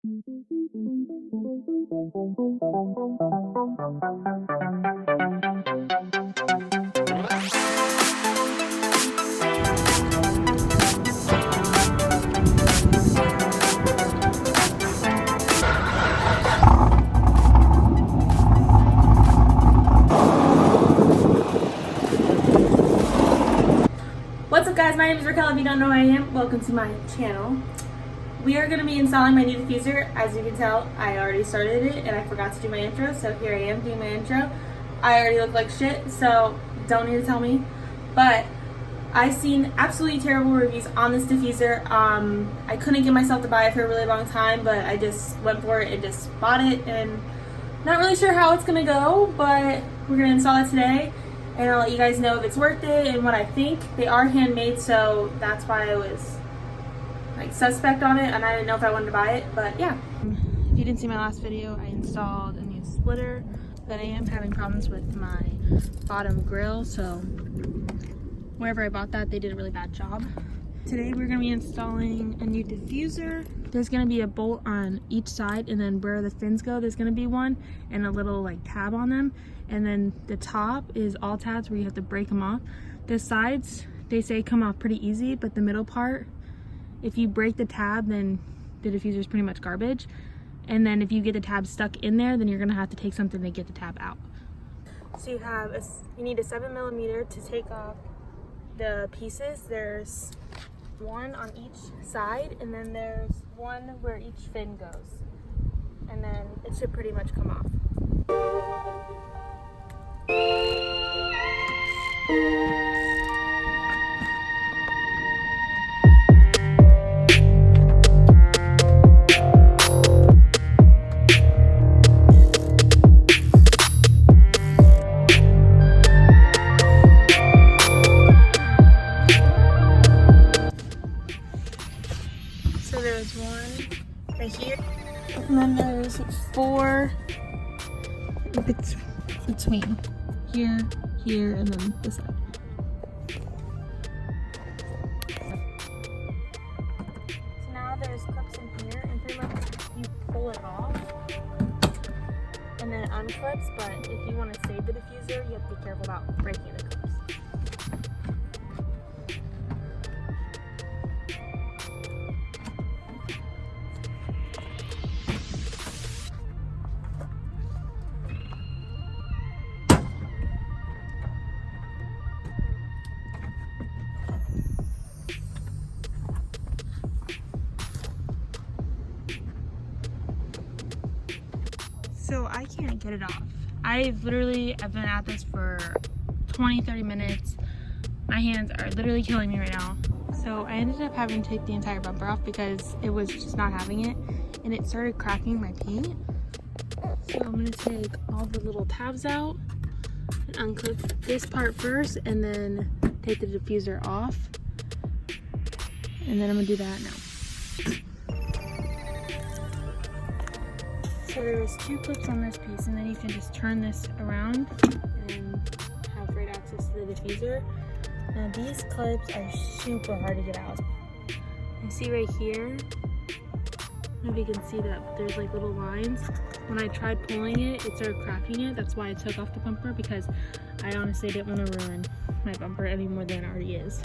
What's up guys, my name is Raquel. If you don't know who I am, welcome to my channel. We are going to be installing my new diffuser. As you can tell, I already started it and I forgot to do my intro, so here I am doing my intro. I already look like shit, so don't need to tell me. But I've seen absolutely terrible reviews on this diffuser. I couldn't get myself to buy it for a really long time, but I just went for it and just bought it, and not really sure how it's going to go, but we're going to install it today. And I'll let you guys know if it's worth it and what I think. They are handmade, so that's why I was like suspect on it, and I didn't know if I wanted to buy it, but yeah. If you didn't see my last video, I installed a new splitter, but I am having problems with my bottom grill, so wherever I bought that, they did a really bad job. Today we're going to be installing a new diffuser. There's going to be a bolt on each side, and then where the fins go, there's going to be one and a little like tab on them. And then the top is all tabs where you have to break them off. The sides, they say come off pretty easy, but the middle part, if you break the tab, then the diffuser is pretty much garbage. And then if you get the tab stuck in there, then you're gonna have to take something to get the tab out. So you need a 7mm to take off the pieces. There's one on each side, and then there's one where each fin goes. And then it should pretty much come off. So there's one right here, and then there's 4 between here, here, and then this side. So now there's clips in here, and pretty much you pull it off and then it unclips, but if you want to save the diffuser, you have to be careful about breaking the clips. So I can't get it off. I've been at this for 20-30 minutes. My hands are literally killing me right now. So I ended up having to take the entire bumper off because it was just not having it, and it started cracking my paint. So I'm gonna take all the little tabs out and unclip this part first, and then take the diffuser off. And then I'm gonna do that now. So there's 2 clips on this piece, and then you can just turn this around and have great access to the diffuser. Now these clips are super hard to get out. You see right here, I don't know if you can see that there's like little lines. When I tried pulling it, it started cracking it. That's why I took off the bumper, because I honestly didn't want to ruin my bumper any more than it already is.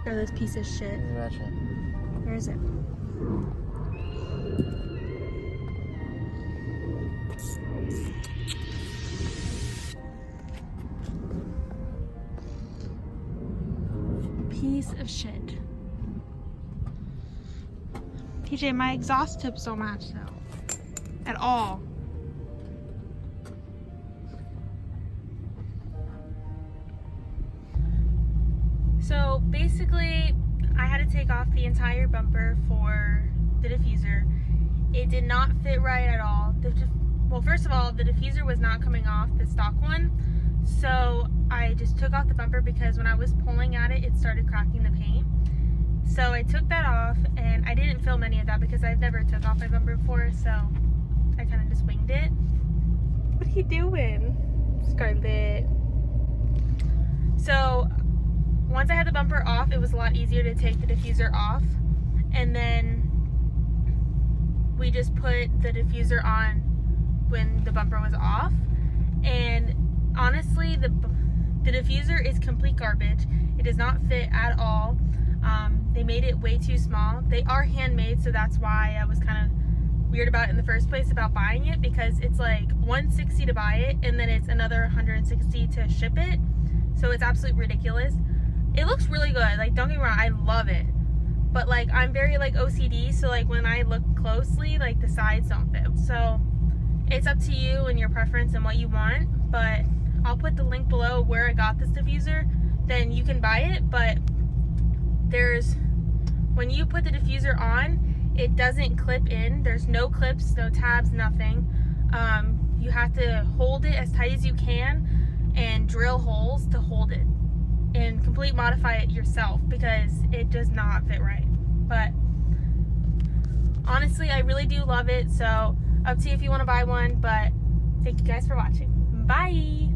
Or this piece of shit. Where is it? Piece of shit. TJ, my exhaust tips don't match though. At all. So basically, I had to take off the entire bumper for the diffuser. It did not fit right at all. Well, first of all, the diffuser was not coming off, the stock one. So I just took off the bumper because when I was pulling at it, it started cracking the paint. So I took that off, and I didn't film any of that because I've never took off my bumper before, so I kind of just winged it. What are you doing, Scarlett? So once I had the bumper off, it was a lot easier to take the diffuser off, and then we just put the diffuser on when the bumper was off. And honestly, the diffuser is complete garbage. It does not fit at all. They made it way too small. They are handmade, so that's why I was kind of weird about it in the first place about buying it, because it's like $160 to buy it and then it's another $160 to ship it. So it's absolutely ridiculous. It looks really good. Like, don't get me wrong, I love it. But like, I'm very like OCD, so like when I look closely, like the sides don't fit. So it's up to you and your preference and what you want. But I'll put the link below where I got this diffuser. Then you can buy it. But when you put the diffuser on, it doesn't clip in. There's no clips, no tabs, nothing. You have to hold it as tight as you can and drill holes to hold it and complete modify it yourself, because it does not fit right. But honestly, I really do love it. So up to you if you want to buy one. But thank you guys for watching. Bye.